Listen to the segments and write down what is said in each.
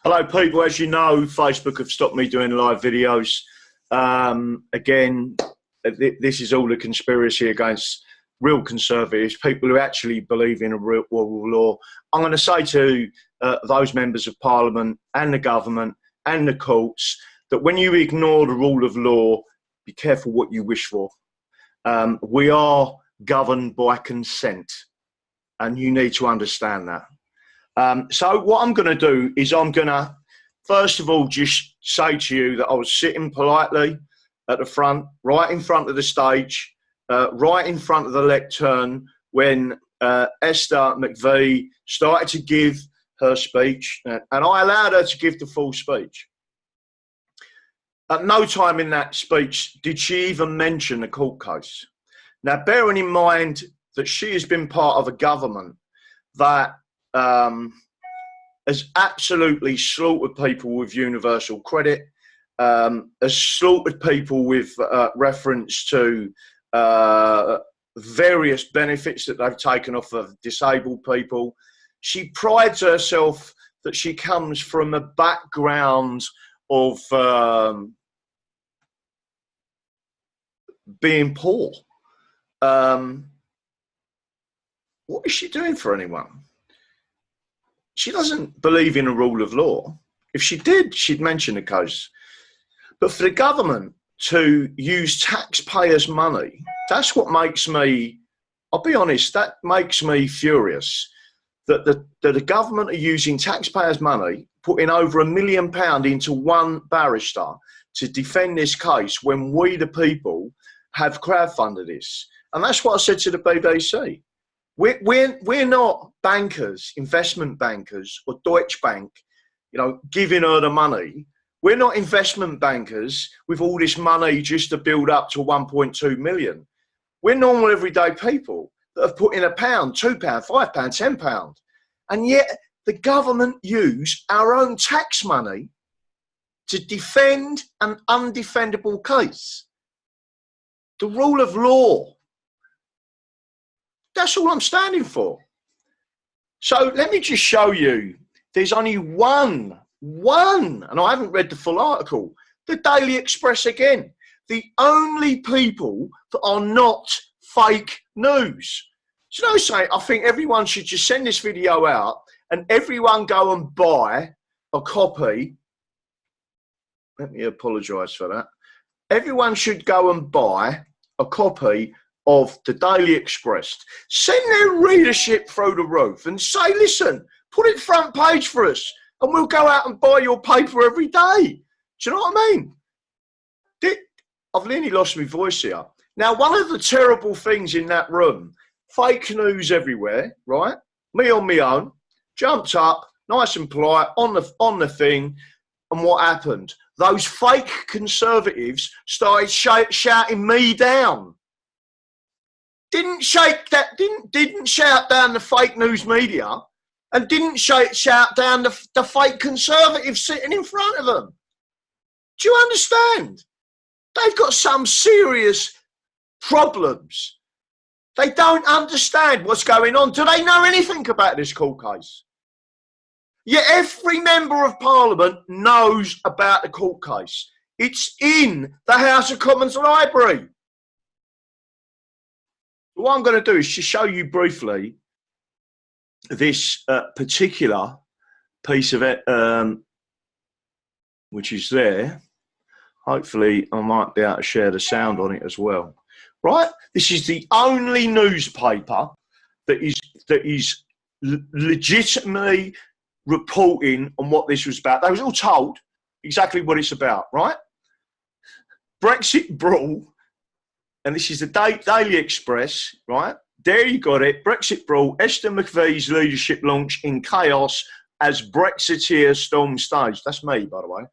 Hello, people. As you know, Facebook have stopped me doing live videos. Again, this is all a conspiracy against real conservatives, people who actually believe in a real rule of law. I'm going to say to those members of Parliament and the government and the courts that when you ignore the rule of law, be careful what you wish for. We are governed by consent, and you need to understand that. So what I'm going to do is I'm going to, first of all, just say to you that I was sitting politely at the front, right in front of the stage, right in front of the lectern when Esther McVie started to give her speech, and I allowed her to give the full speech. At no time in that speech did she even mention the court case. Now, bearing in mind that she has been part of a government that has absolutely slaughtered people with universal credit, has slaughtered people with reference to various benefits that they've taken off of disabled people. She prides herself that she comes from a background of being poor. What is she doing for anyone? She doesn't believe in a rule of law. If she did, she'd mention the case. But for the government to use taxpayers' money, that's what makes me, I'll be honest, that makes me furious. That the government are using taxpayers' money, putting over £1 million into one barrister to defend this case when we, the people, have crowdfunded this. And that's what I said to the BBC. We're not bankers, investment bankers, or Deutsche Bank, giving her the money. We're not investment bankers with all this money just to build up to 1.2 million. We're normal everyday people that have put in £1, £2, £5, £10. And yet the government use our own tax money to defend an undefendable case. The rule of law. That's all I'm standing for. So let me just show you. There's only one, and I haven't read the full article, the Daily Express again. The only people that are not fake news. So I think everyone should just send this video out and everyone go and buy a copy. Let me apologise for that. Everyone should go and buy a copy of the Daily Express. Send their readership through the roof and say, listen, put it front page for us and we'll go out and buy your paper every day. Do you know what I mean? I've nearly lost my voice here. Now, one of the terrible things in that room, fake news everywhere, right? Me on my own, jumped up, nice and polite, on the thing, and what happened? Those fake conservatives started shouting me down. Didn't shout down the fake news media, and didn't shout down the fake conservatives sitting in front of them. Do you understand? They've got some serious problems. They don't understand what's going on. Do they know anything about this court case? Yet every member of Parliament knows about the court case. It's in the House of Commons library. What I'm going to do is just show you briefly this particular piece of it, which is there. Hopefully, I might be able to share the sound on it as well. Right? This is the only newspaper that is legitimately reporting on what this was about. They was all told exactly what it's about, right? Brexit brawl. And this is the Daily Express, right? There you got it. Brexit brawl. Esther McVie's leadership launch in chaos as Brexiteers storm stage. That's me, by the way.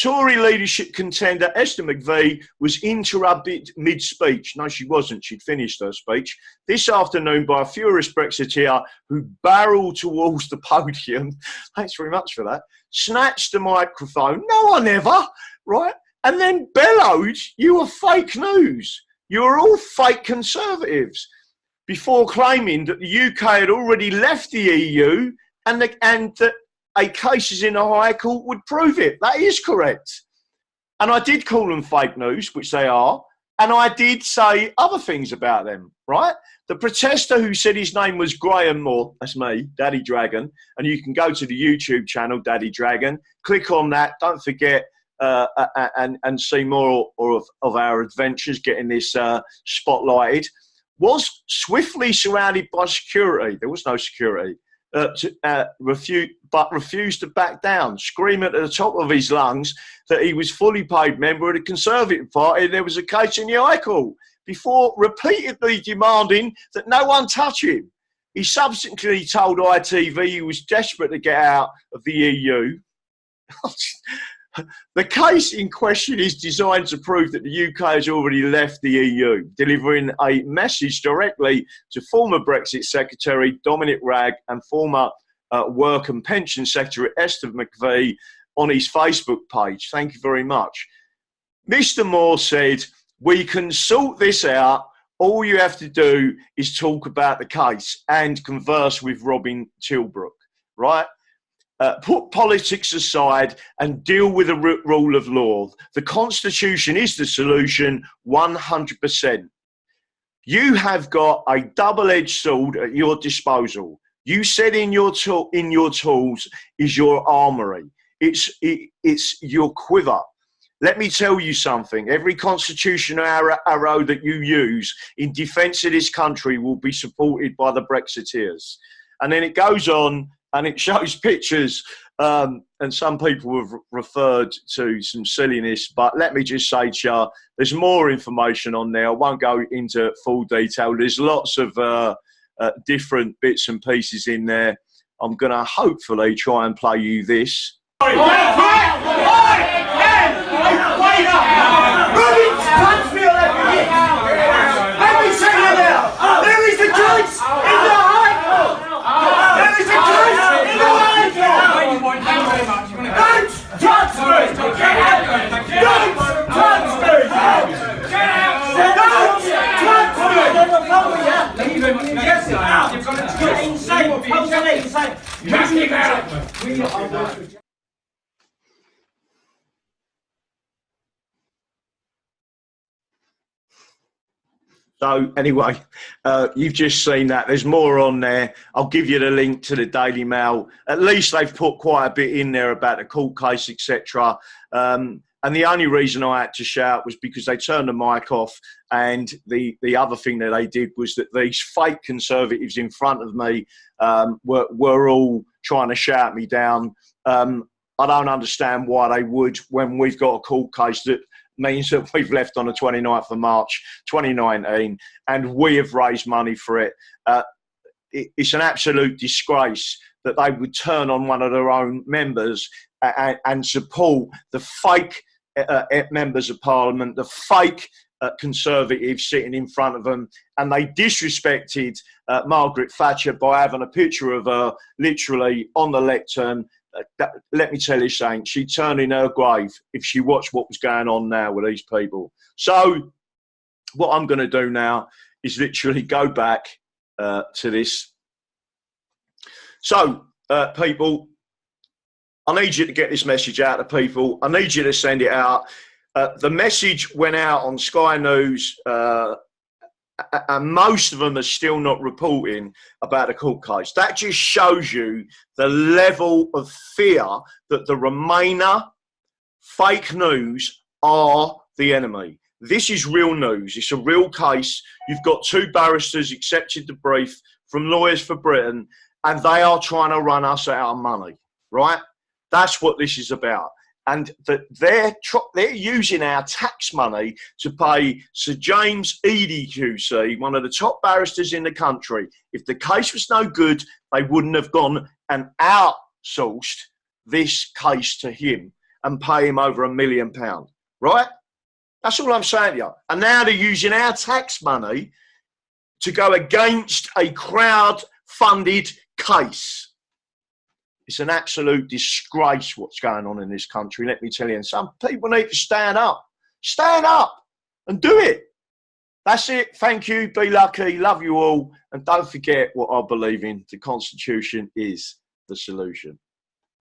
Tory leadership contender Esther McVie was interrupted mid-speech. No, she wasn't. She'd finished her speech this afternoon by a furious Brexiteer who barreled towards the podium. Thanks very much for that. Snatched the microphone. No, I never. Right? And then bellowed, you were fake news. You were all fake conservatives, before claiming that the UK had already left the EU and that a case is in a high court would prove it. That is correct. And I did call them fake news, which they are. And I did say other things about them, right? The protester who said his name was Graham Moore, that's me, Daddy Dragon, and you can go to the YouTube channel, Daddy Dragon, click on that, don't forget, and see more of our adventures getting this spotlighted, was swiftly surrounded by security. There was no security. Refused to back down, screaming at the top of his lungs that he was fully paid member of the Conservative Party and there was a case in the High Court, before repeatedly demanding that no one touch him. He subsequently told ITV he was desperate to get out of the EU. The case in question is designed to prove that the UK has already left the EU, delivering a message directly to former Brexit Secretary Dominic Raab and former Work and Pension Secretary Esther McVie on his Facebook page. Thank you very much. Mr. Moore said, "We can sort this out. All you have to do is talk about the case and converse with Robin Tilbrook," right? Put politics aside and deal with the rule of law. The Constitution is the solution, 100%. You have got a double-edged sword at your disposal. You said in your tools is your armory. It's your quiver. Let me tell you something. Every constitutional arrow that you use in defence of this country will be supported by the Brexiteers. And then it goes on and it shows pictures, and some people have referred to some silliness, but let me just say to you, there's more information on there. I won't go into full detail. There's lots of different bits and pieces in there. I'm going to hopefully try and play you this. So anyway, you've just seen that. There's more on there. I'll give you the link to the Daily Mail. At least they've put quite a bit in there about the court case, etc. And the only reason I had to shout was because they turned the mic off. And the other thing that they did was that these fake Conservatives in front of me were all trying to shout me down. I don't understand why they would, when we've got a court case that means that we've left on the 29th of March 2019 and we have raised money for it. It's an absolute disgrace that they would turn on one of their own members and support the fake members of Parliament, the fake Conservatives sitting in front of them, and they disrespected Margaret Thatcher by having a picture of her literally on the lectern. Let me tell you something, she'd turn in her grave if she watched what was going on now with these people. So what I'm going to do now is literally go back to this. So people, I need you to get this message out to people. I need you to send it out. The message went out on Sky News, and most of them are still not reporting about the court case. That just shows you the level of fear that the Remainer fake news are the enemy. This is real news. It's a real case. You've got two barristers accepted the brief from Lawyers for Britain, and they are trying to run us out of money, right? That's what this is about. And that they're using our tax money to pay Sir James Eadie QC, one of the top barristers in the country. If the case was no good, they wouldn't have gone and outsourced this case to him and pay him over £1 million, right? That's all I'm saying to you. And now they're using our tax money to go against a crowd-funded case. It's an absolute disgrace what's going on in this country, let me tell you. And some people need to stand up and do it. That's it. Thank you. Be lucky. Love you all. And don't forget what I believe in. The Constitution is the solution.